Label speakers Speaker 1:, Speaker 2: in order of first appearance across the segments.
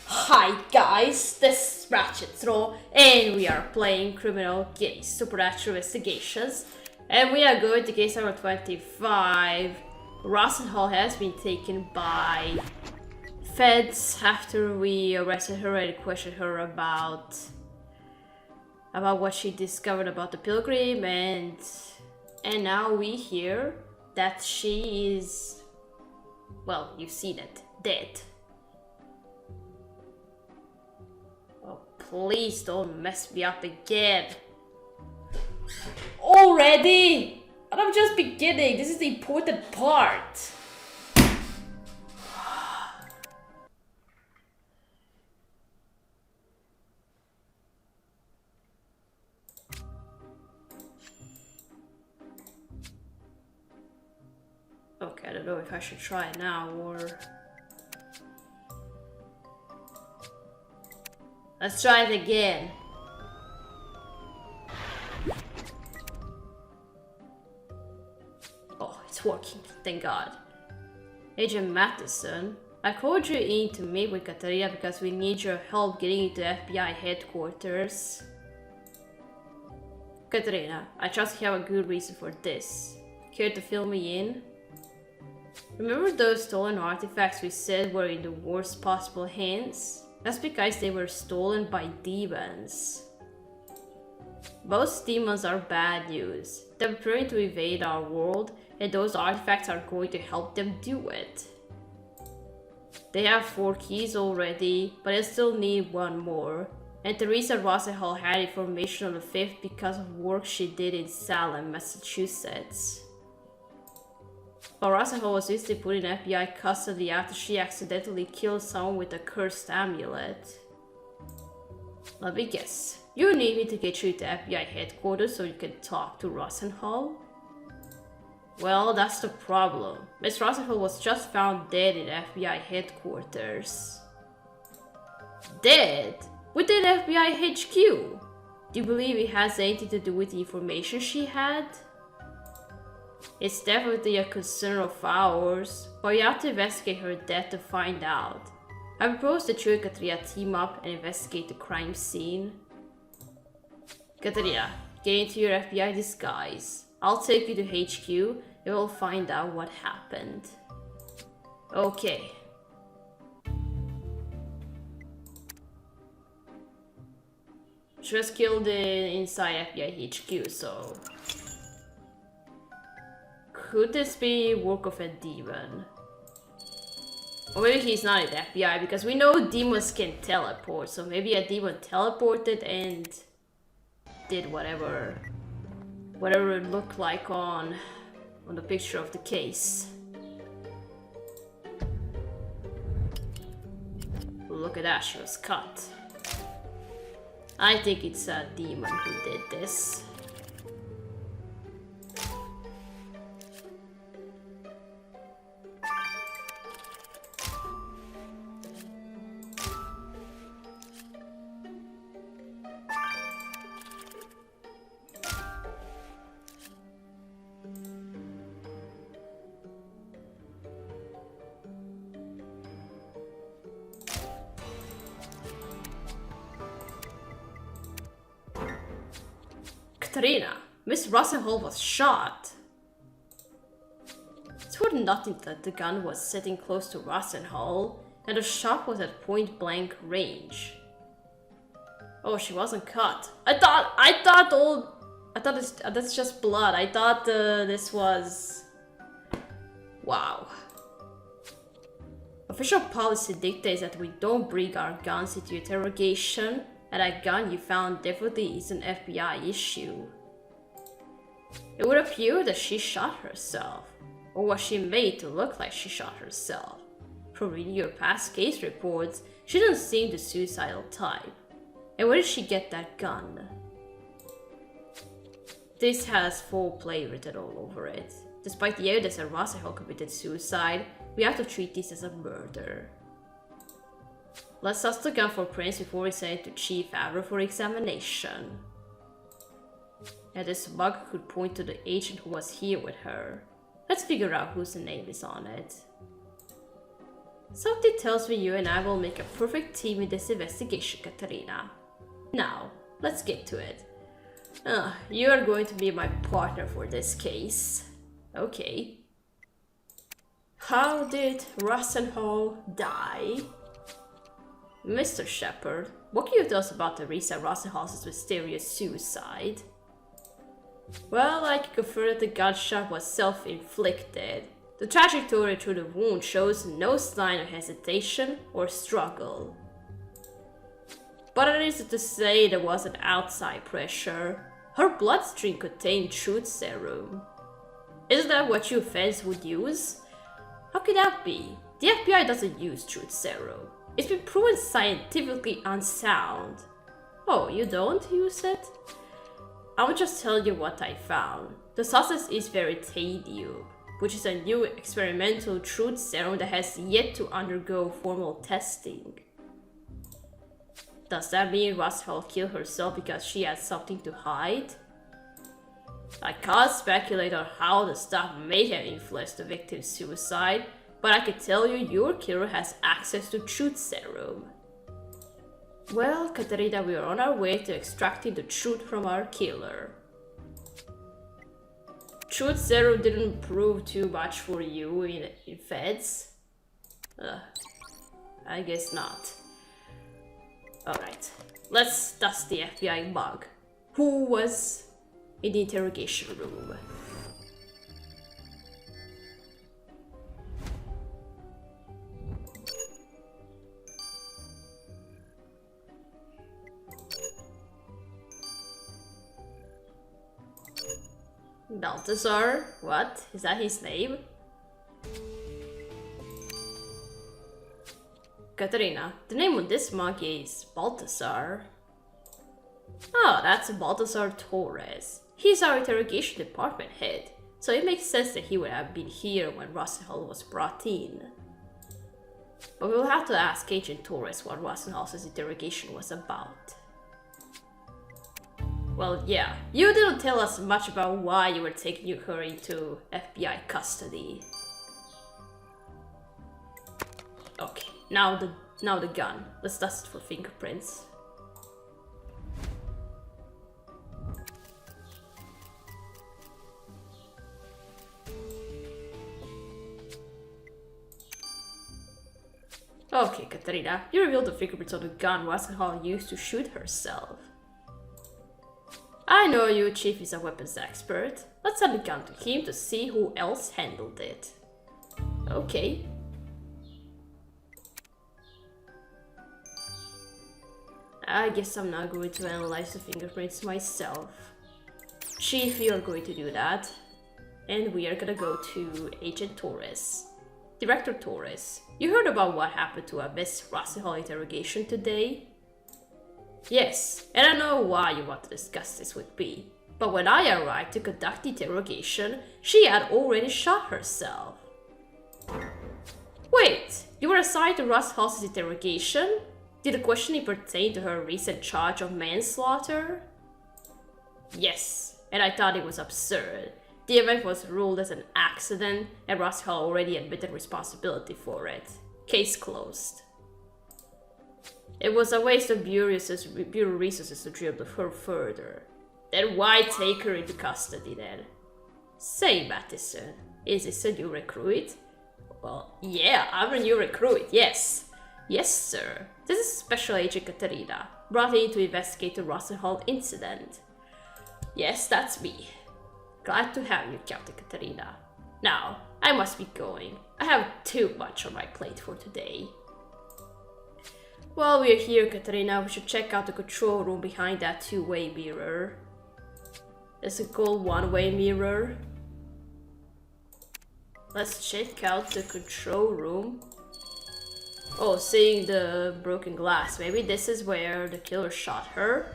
Speaker 1: Hi guys, this is Ratchet and we are playing Criminal Guinea Supernatural Investigations, and we are going to case number 25. Hall has been taken by feds after we arrested her and questioned her about what she discovered about the pilgrim, and now we hear that she is, well, you've seen it, dead. Please don't mess me up again. Already? And I'm just beginning. This is the important part. Okay, I don't know if I should try it now or... Let's try it again. Oh, it's working, thank God. Agent Matheson, I called you in to meet with Katarina because we need your help getting into FBI headquarters. Katarina, I trust you have a good reason for this. Care to fill me in? Remember those stolen artifacts we said were in the worst possible hands? That's because they were stolen by demons. Most demons are bad news. They're preparing to invade our world, and those artifacts are going to help them do it. They have 4 keys already, but they still need 1 more. And Teresa Hall had information on the 5th because of work she did in Salem, Massachusetts. But Hall was recently put in FBI custody after she accidentally killed someone with a cursed amulet. Let me guess. You need me to get you to FBI headquarters so you can talk to Hall? Well, that's the problem. Miss Hall was just found dead in FBI headquarters. Dead? Within FBI HQ? Do you believe it has anything to do with the information she had? It's definitely a concern of ours, but we have to investigate her death to find out. I propose that you and Katarina team up and investigate the crime scene. Katarina, get into your FBI disguise. I'll take you to HQ and we'll find out what happened. Okay. She was killed inside FBI HQ, so... Could this be work of a demon? Or maybe he's not in the FBI, because we know demons can teleport, so maybe a demon teleported and did whatever it looked like on the picture of the case. Look at that, she was cut. I think it's a demon who did this. Katarina, Miss Hall was shot. It's for nothing that the gun was sitting close to Hall, and the shot was at point-blank range. Oh, she wasn't cut. I thought that's just blood. I thought this was... Wow. Official policy dictates that we don't bring our guns into interrogation, and that gun you found definitely is an FBI issue. It would appear that she shot herself, or was she made to look like she shot herself? From reading your past case reports, she doesn't seem the suicidal type. And where did she get that gun? This has foul play written all over it. Despite the evidence that Hall committed suicide, we have to treat this as a murder. Let's test the gun for prints before we send it to Chief Avro for examination. And this bug could point to the agent who was here with her. Let's figure out whose name is on it. Something tells me you and I will make a perfect team in this investigation, Katarina. Now, let's get to it. You are going to be my partner for this case. Okay. How did Rassenhall die? Mr. Shepard, what can you tell us about the recent Rassenhall's mysterious suicide? Well, I can confirm that the gunshot was self-inflicted. The trajectory through the wound shows no sign of hesitation or struggle. But it isn't to say there was an outside pressure. Her bloodstream contained truth serum. Isn't that what you feds would use? How could that be? The FBI doesn't use truth serum. It's been proven scientifically unsound. Oh, you don't use it? I'll just tell you what I found. The substance is veritadium, which is a new experimental truth serum that has yet to undergo formal testing. Does that mean Rassenhall killed herself because she had something to hide? I can't speculate on how the stuff may have influenced the victim's suicide, but I can tell you your killer has access to truth serum. Well, Katarina, we are on our way to extracting the truth from our killer. Truth serum didn't prove too much for you in feds? I guess not. Alright, let's dust the FBI mug. Who was in the interrogation room? Balthazar? What? Is that his name? Katarina, the name on this mug is Balthazar. Oh, that's Balthazar Torres. He's our interrogation department head, so it makes sense that he would have been here when Rassenhall was brought in. But we'll have to ask Agent Torres what Rassenhall's interrogation was about. Well, yeah, you didn't tell us much about why you were taking her into FBI custody. Okay, now the gun. Let's dust it for fingerprints. Okay, Katarina, you revealed the fingerprints on the gun Rassenhall used to shoot herself. I know you, Chief is a weapons expert. Let's send the gun to him to see who else handled it. Okay. I guess I'm not going to analyze the fingerprints myself. Chief, you're going to do that. And we are gonna go to Agent Torres. Director Torres, you heard about what happened to a Miss Rassenhall interrogation today? Yes, and I know why you want to discuss this with me. But when I arrived to conduct the interrogation, she had already shot herself. Wait, you were assigned to Rassenhall's interrogation? Did the questioning pertain to her recent charge of manslaughter? Yes, and I thought it was absurd. The event was ruled as an accident, and Rassenhall already admitted responsibility for it. Case closed. It was a waste of Bureau resources to drill her further. Then why take her into custody then? Say, Mattison, is this a new recruit? Well, yeah, I'm a new recruit, yes. Yes, sir. This is Special Agent Katarina, brought in to investigate the Rassenhall incident. Yes, that's me. Glad to have you, Captain Katarina. Now, I must be going. I have too much on my plate for today. While we're here, Katarina, we should check out the control room behind that two-way mirror. There's a gold one-way mirror. Let's check out the control room. Oh, seeing the broken glass. Maybe this is where the killer shot her.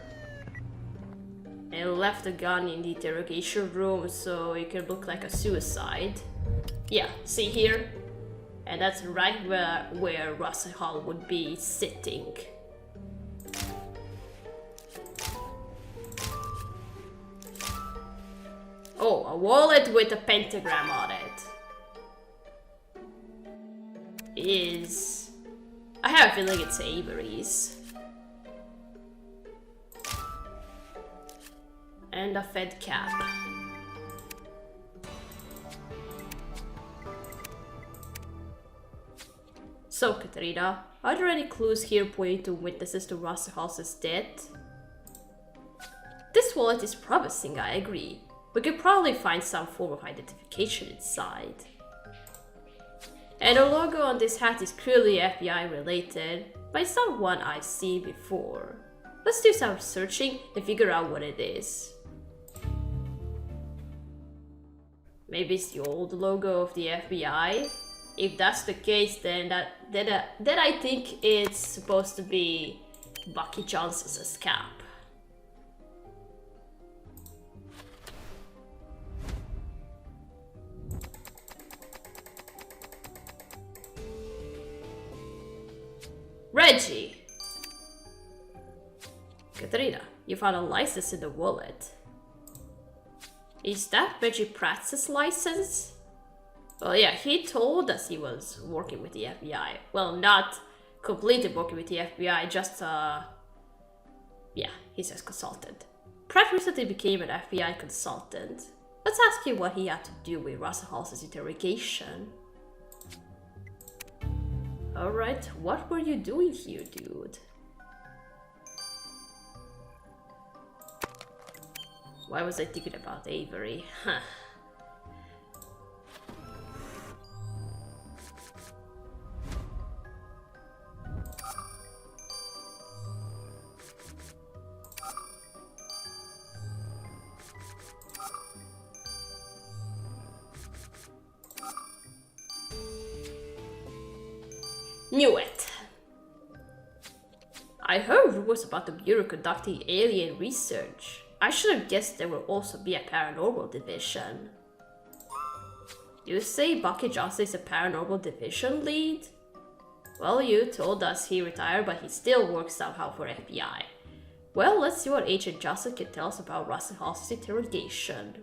Speaker 1: And left the gun in the interrogation room so it can look like a suicide. Yeah, see here? And that's right where Rassenhall would be sitting. Oh, a wallet with a pentagram on it. is... I have a feeling it's Avery's. And a fed cap. So, Katerina, are there any clues here pointing to witnesses to Russell's death? This wallet is promising, I agree. We could probably find some form of identification inside. And the logo on this hat is clearly FBI related, but it's not one I've seen before. Let's do some searching and figure out what it is. Maybe it's the old logo of the FBI? If that's the case, then I think it's supposed to be Bucky Johnson's cap. Reggie! Katerina, you found a license in the wallet. Is that Reggie Pratt's license? Well, yeah, he told us he was working with the FBI. Well, not completely working with the FBI, just, yeah, he says consultant. Pratt recently became an FBI consultant. Let's ask him what he had to do with Russell's interrogation. Alright, what were you doing here, dude? Why was I thinking about Avery? Huh. Knew it. I heard rumors about the Bureau conducting alien research. I should have guessed there will also be a paranormal division. You say Bucky Johnson is a paranormal division lead? Well, you told us he retired, but he still works somehow for FBI. Well, let's see what Agent Johnson can tell us about Russell's interrogation.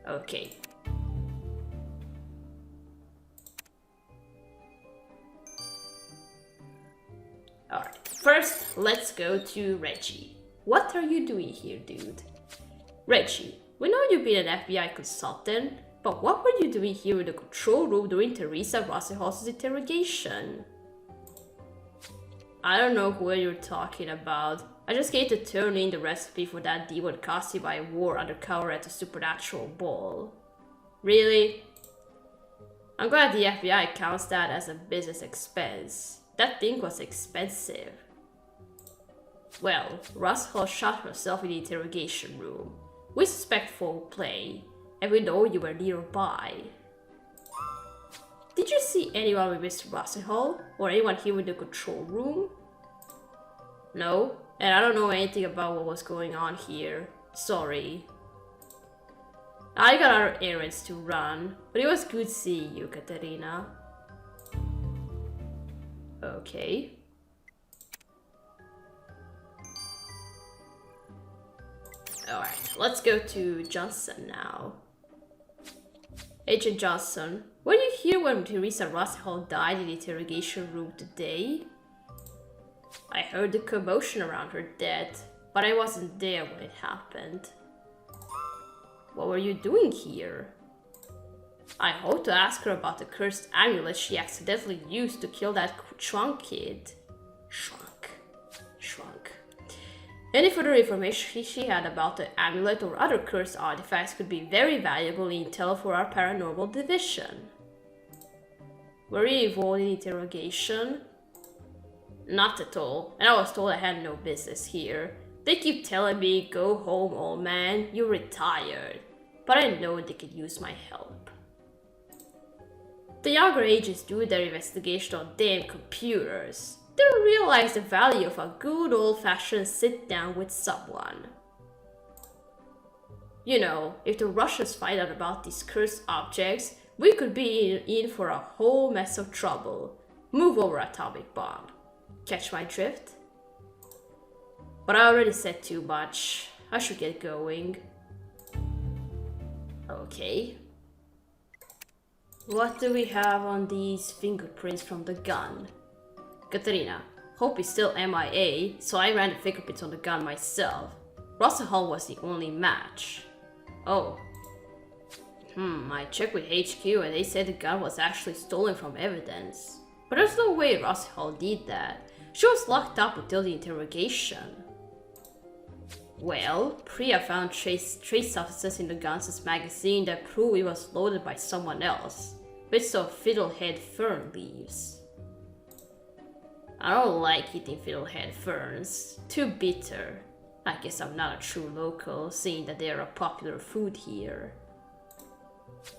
Speaker 1: Okay. Alright, first let's go to Reggie. What are you doing here, dude? Reggie, we know you've been an FBI consultant, but what were you doing here in the control room during Teresa Russell's interrogation? I don't know who you're talking about. I just came to turn in the recipe for that demon costume I wore undercover at the supernatural ball. Really? I'm glad the FBI counts that as a business expense. That thing was expensive. Well, Russell shot herself in the interrogation room. We suspect foul play, and we know you were nearby. Did you see anyone with Mr. Russell, or anyone here in the control room? No, and I don't know anything about what was going on here. Sorry. I got other errands to run, but it was good seeing you, Katerina. Okay. Alright, let's go to Johnson now. Agent Johnson, were you here when Teresa Russell died in the interrogation room today? I heard the commotion around her death, but I wasn't there when it happened. What were you doing here? I hope to ask her about the cursed amulet she accidentally used to kill that Shrunk kid. Shrunk. Any further information she had about the amulet or other cursed artifacts could be very valuable intel for our paranormal division. Were you involved in interrogation? Not at all, and I was told I had no business here. They keep telling me, go home, old man, you're retired. But I know they could use my help. The younger agents do their investigation on damn computers. They don't realize the value of a good old-fashioned sit-down with someone. You know, if the Russians find out about these cursed objects, we could be in for a whole mess of trouble. Move over, atomic bomb. Catch my drift? But I already said too much. I should get going. Okay. What do we have on these fingerprints from the gun? Katerina, Hope is still MIA, so I ran the fingerprints on the gun myself. Russell was the only match. Oh. I checked with HQ and they said the gun was actually stolen from evidence. But there's no way Russell did that. She was locked up until the interrogation. Well, Priya found trace substances in the gun's magazine that prove it was loaded by someone else. Bits of fiddlehead fern leaves. I don't like eating fiddlehead ferns. Too bitter. I guess I'm not a true local, seeing that they are a popular food here.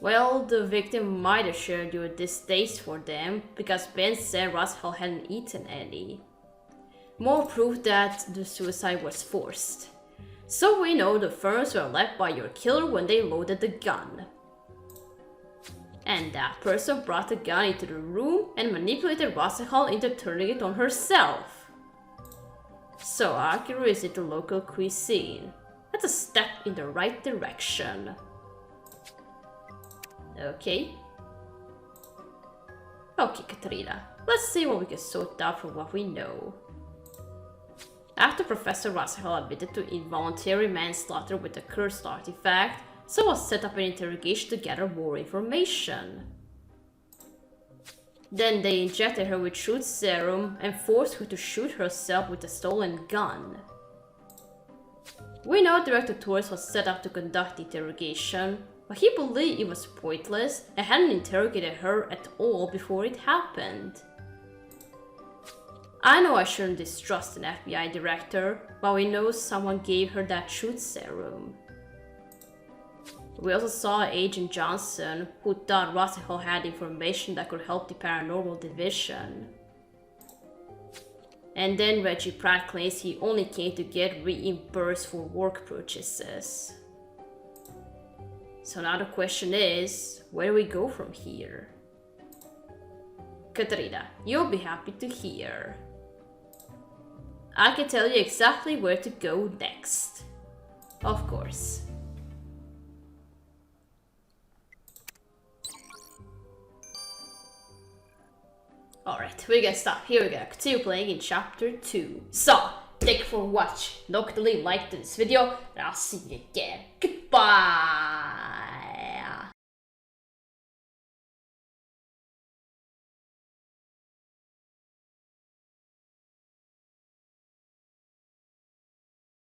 Speaker 1: Well, the victim might have shared your distaste for them, because Ben said Russell hadn't eaten any. More proof that the suicide was forced. So we know the ferns were left by your killer when they loaded the gun. And that person brought the gun into the room and manipulated Russell into turning it on herself. So accurate is it the local cuisine? That's a step in the right direction. Okay, Katerina. Let's see what we can sort out from what we know. After Professor Russell admitted to involuntary manslaughter with the cursed artifact, someone set up an interrogation to gather more information. Then they injected her with truth serum and forced her to shoot herself with a stolen gun. We know Director Torres was set up to conduct the interrogation, but he believed it was pointless and hadn't interrogated her at all before it happened. I know I shouldn't distrust an FBI director, but we know someone gave her that truth serum. We also saw Agent Johnson, who thought Russell had information that could help the paranormal division. And then Reggie Pratt claims he only came to get reimbursed for work purchases. So now the question is, where do we go from here? Katerina, you'll be happy to hear. I can tell you exactly where to go next. Of course. Alright, we're gonna stop here. We're gonna continue playing in chapter 2. So, thank you for watching. Don't forget to leave a like to this video, and I'll see you again. Goodbye!